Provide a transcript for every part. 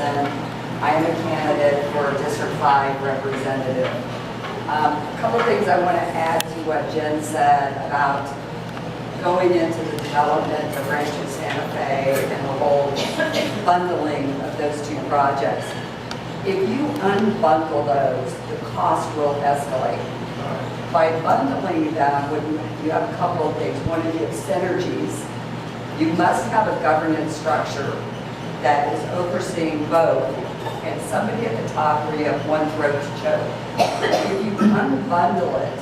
Johnson. I am a candidate for District 5 representative. A couple of things I want to add to what Jen said about going into the development of Rancho Santa Fe and the whole bundling of those two projects. If you unbundle those, the cost will escalate. By bundling them, you have a couple of things. One is you have synergies. You must have a governance structure that is overseeing both, and somebody at the top where you have one throat to choke. If you unbundle it,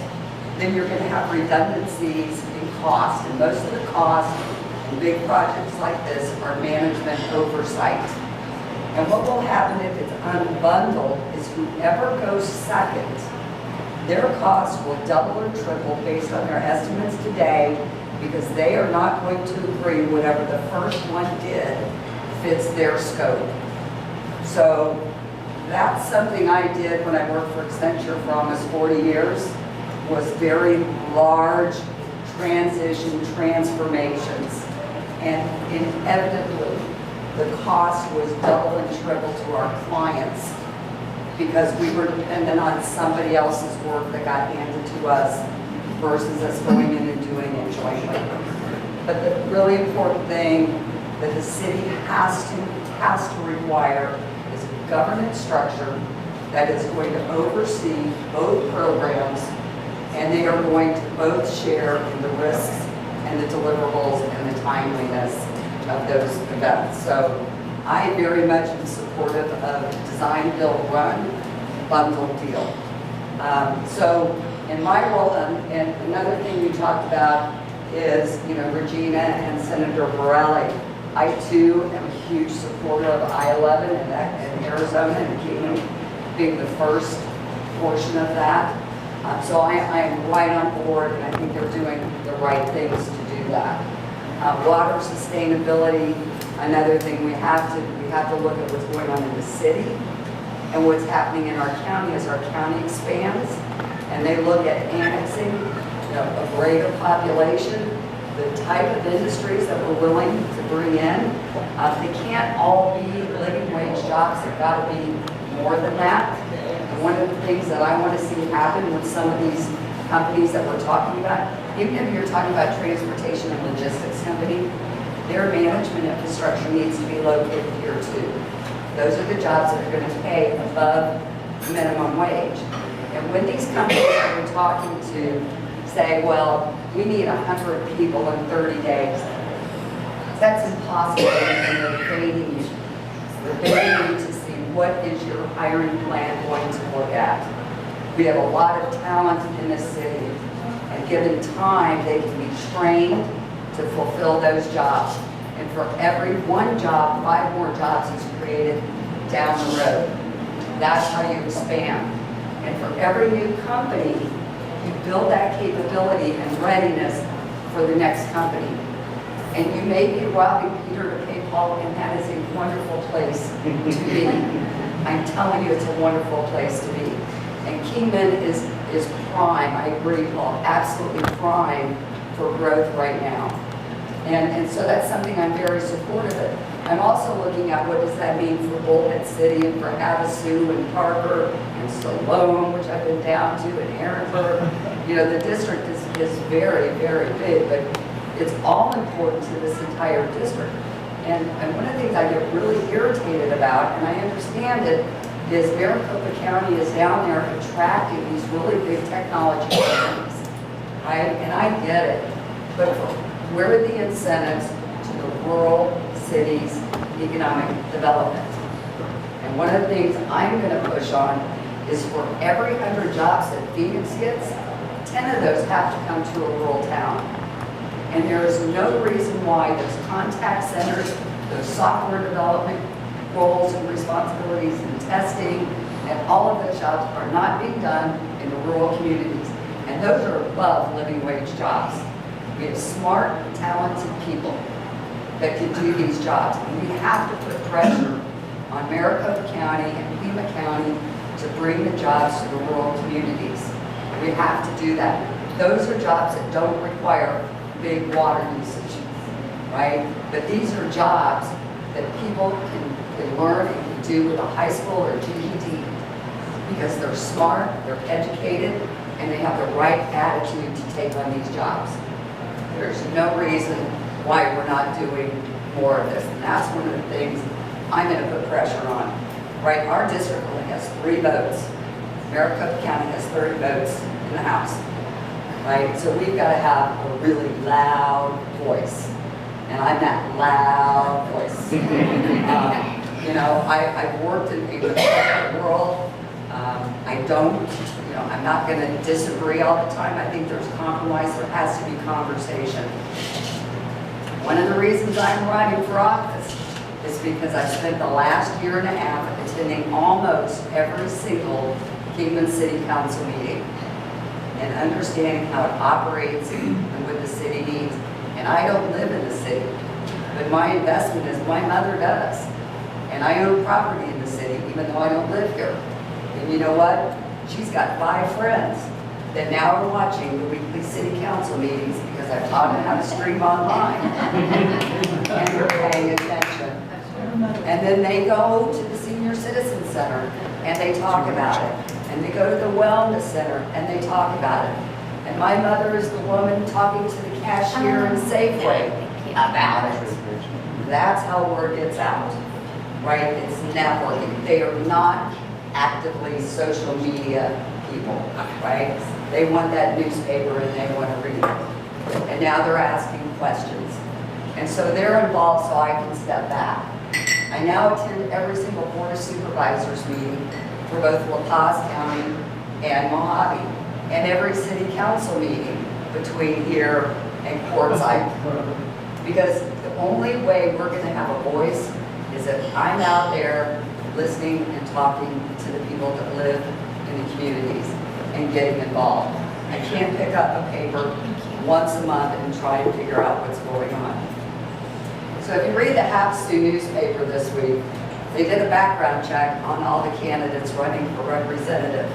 then you're going to have redundancies in cost, and most of the cost in big projects like this are management oversight. And what will happen if it's unbundled is whoever goes second, their costs will double or triple based on their estimates today, because they are not going to agree whatever the first one did fits their scope. So that's something I did when I worked for Accenture for almost 40 years, was very large transition transformations. And inevitably, the cost was double and triple to our clients because we were dependent on somebody else's work that got handed to us versus us going in and doing it jointly. But the really important thing that the city has to require is a governance structure that is going to oversee both programs, and they are going to both share in the risks and the deliverables and the timeliness of those events. So I very much am supportive of design, build, run, bundle deal. So in my role, and another thing you talked about is, Regina and Senator Borelli. I too am a huge supporter of I-11 in Arizona, and Kingman being the first portion of that. So I am right on board, and I think they're doing the right things to do that. Water sustainability, another thing we have to look at what's going on in the city and what's happening in our county as our county expands, and they look at annexing a greater population, the type of industries that we're willing to bring in. They can't all be living wage jobs. They've got to be more than that. And one of the things that I want to see happen with some of these companies that we're talking about, even if you're talking about transportation and logistics company, their management infrastructure needs to be located here too. Those are the jobs that are going to pay above minimum wage. And when these companies that we're talking to say, well, we need 100 people in 30 days, that's impossible, and they're baiting you. They're baiting you to see what is your hiring plan going to look at. We have a lot of talent in this city, and given time, they can be trained to fulfill those jobs. And for every one job, 5 more jobs is created down the road. That's how you expand. And for every new company, you build that capability and readiness for the next company. And you may be robbing Peter to pay Paul, and that is a wonderful place to be. I'm telling you, it's a wonderful place to be. And Kingman is prime, I agree, Paul, absolutely prime for growth right now. And so that's something I'm very supportive of. I'm also looking at what does that mean for Bullhead City and for Havasu and Parker and Salome, which I've been down to, and Ehrenberg. The district is very, very big, but it's all important to this entire district. And one of the things I get really irritated about, and I understand it, is Maricopa County is down there attracting these really big technology companies, right? And I get it, but where are the incentives to the rural cities' economic development? And one of the things I'm going to push on is for every 100 jobs that Phoenix gets, 10 of those have to come to a rural town. And there is no reason why those contact centers, those software development roles and responsibilities and testing, and all of those jobs are not being done in the rural communities. And those are above living wage jobs. We have smart, talented people that can do these jobs. And we have to put pressure on Maricopa County and Pima County to bring the jobs to the rural communities. We have to do that. Those are jobs that don't require big water usage, right? But these are jobs that people can learn and can do with a high school or GED, because they're smart, they're educated, and they have the right attitude to take on these jobs. There's no reason why we're not doing more of this, and that's one of the things I'm going to put pressure on. Right, our district only has 3 votes. Maricopa County has 30 votes in the House. Right, so we've got to have a really loud voice, and I'm that loud voice. You know, I've worked in the corporate world. I don't, you know, I'm not going to disagree all the time. I think there's compromise. There has to be conversation. One of the reasons I'm running for office is because I spent the last year and a half attending almost every single Kingman City Council meeting and understanding how it operates and what the city needs. And I don't live in the city, but my investment is my mother does. And I own property in the city, even though I don't live here. And you know what? She's got 5 friends that now are watching the weekly city council meetings because I've taught them how to stream online. And they're paying attention. And then they go to the Senior Citizen Center and they talk about it. And they go to the Wellness Center and they talk about it. And my mother is the woman talking to the cashier in Safeway about it. That's how word gets out, right? It's networking. They are not actively social media people, right? They want that newspaper and they want to read it. And now they're asking questions. And so they're involved so I can step back. I now attend every single Board of Supervisors meeting for both La Paz County and Mojave, and every city council meeting between here and Quartzsite. Because the only way we're going to have a voice is if I'm out there listening and talking to the people that live in the communities and getting involved. I can't pick up a paper once a month and try and figure out what's going on. So if you read the Hapstu newspaper this week, they did a background check on all the candidates running for representative.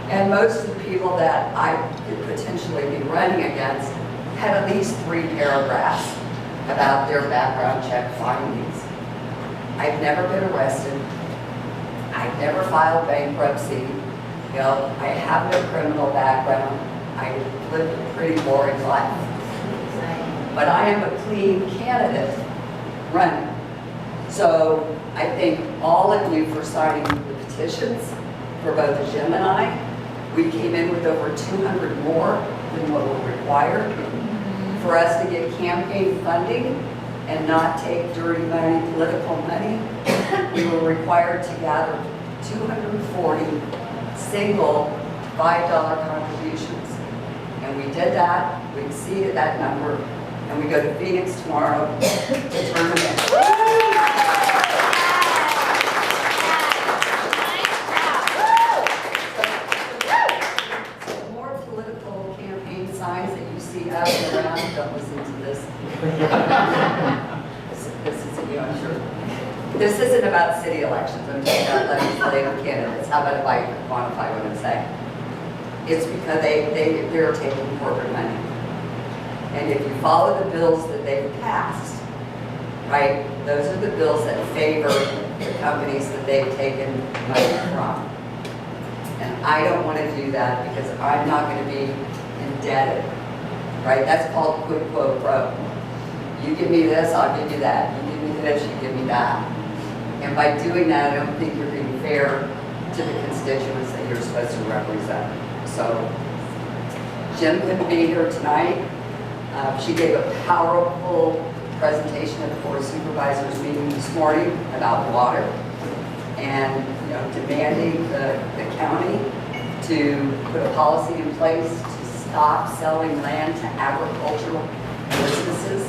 And most of the people that I could potentially be running against had at least 3 paragraphs about their background check findings. I've never been arrested. I've never filed bankruptcy. You know, I have no criminal background. I lived a pretty boring life. But I am a clean candidate running. So I thank all of you for signing the petitions for both Jim and I. We came in with over 200 more than what were required. For us to get campaign funding and not take dirty money, political money, we were required to gather 240 single $5 contributions. And we did that, we exceeded that number, and we go to Phoenix tomorrow to turn it in. So more political campaign signs that you see out and around, don't listen to this. This isn't you, I'm sure. This isn't about city elections, I'm talking about legislative candidates. How about if I quantify what I'm saying? It's because they're taking corporate money. And if you follow the bills that they've passed, right, those are the bills that favor the companies that they've taken money from. And I don't want to do that because I'm not going to be indebted, right? That's called quid pro quo. You give me this, I'll give you that. You give me this, you give me that. And by doing that, I don't think you're being fair to the constituents that you're supposed to represent. So, Jim couldn't be here tonight. She gave a powerful presentation at the Board of Supervisors meeting this morning about water and, you know, demanding the county to put a policy in place to stop selling land to agricultural businesses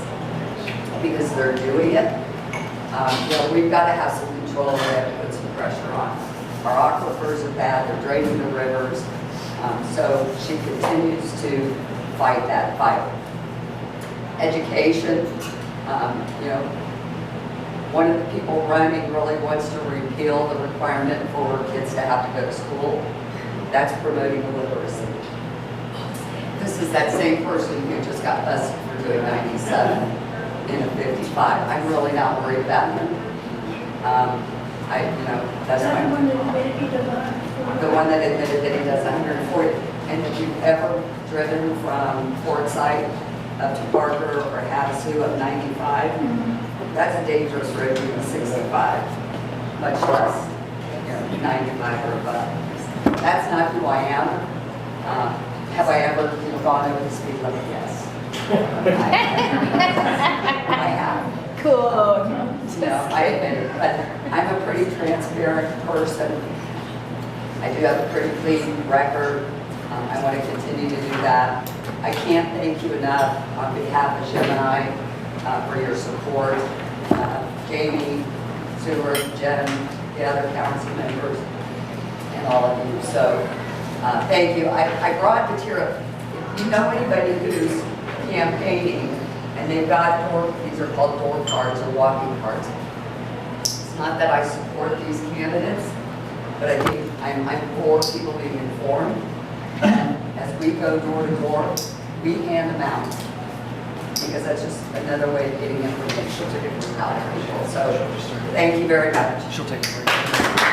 because they're doing it. You know, we've got to have some control and we have to put some pressure on. Our aquifers are bad, they're draining the rivers. So she continues to fight that fight. Education, you know, one of the people running really wants to repeal the requirement for kids to have to go to school. That's promoting illiteracy. This is that same person who just got busted for doing 97 in a 55. I'm really not worried about him. That's my, That one that made it the one that admitted that he does 140. And if you've ever driven from Fort Site up to Parker or Havasu up 95, that's a dangerous road, even 65, much less 95 or above. That's not who I am. Have I ever gone over the speed limit? Yes. I have. Cool. I admit it, but I'm a pretty transparent person. I do have a pretty clean record. I want to continue to do that. I can't thank you enough on behalf of Jim and I for your support. Jamie, Stewart, Jen, the other council members, and all of you. So thank you. I brought material. If you know anybody who's campaigning and they've got these are called door cards or walking cards. It's not that I support these candidates, but I think I'm for people being informed. And as we go door to door, we hand them out because that's just another way of getting information to different people. So thank you very much. She'll take a break.